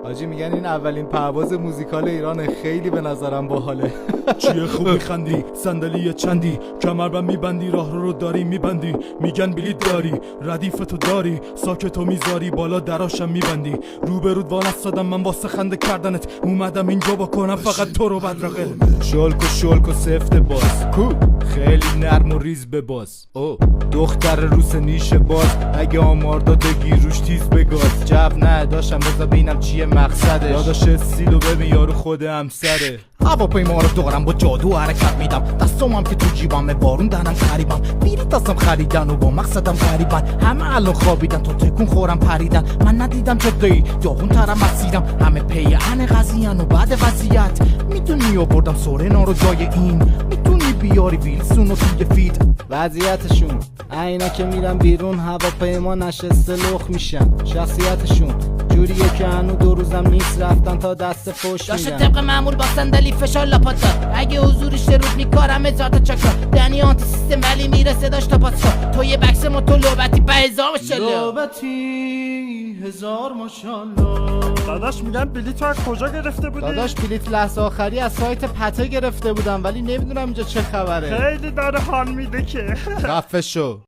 حاجی میگن این اولین پرواز موزیکال ایرانه، خیلی به نظرم باحاله. چیه خوب میخندی صندلی چندی کمربند میبندی راه رو داری میبندی میگن بلیت داری ردیفتو داری ساکتو میذاری بالا دراشم میبندی روبرود وانستادم من واسه خنده کردنت اومدم اینجا بکنم فقط تو رو بدرقه شلک و سفت باز کو خیلی نرم و ریز بباز او دختر روس نیش باز اگه آمار داده گیروش تیز بگاز جب نه داشتم بذار ببینم چیه مقصدش داداش سیلو ببین یارو خود همسره هواپیما رو دارم با جادو حرکت میدم دستامم که تو جیبمه بارون دهنم قریبم بیری دستم خریدن و با مقصدم غریبن همه الان خوابیدن تا تکون خورم پریدن من ندیدم جدی داغون ترم مسیرم همه پیهن قضیهن و بعد وضعیت میتونی آوردم سورنا رو جای این میتونی بیاری ویلسون و توی فید وضعیتشون اینا که میرن بیرون هواپیما نشسته لخ میشن شخصیتشون جوریه که هنو 2 روزم نیست رفتن تا دست فوش داشته میدن طبق معمول با صندلی فشار لاپات داد اگه حضورش رود میکارم ازات چکا دنی آنتی سیستم ولی میرسه داشت تا پاسا تو یه بکس موتو لوبتی 1000 ماشالله لوبتی 1000 ماشالله داداش میگن بلیط رو از کجا گرفته بودی؟ داداش بلیت لحظه آخری از سایت پته گرفته بودم ولی نمیدونم اینجا چه خبره خیلی داره حال میده که خفه شو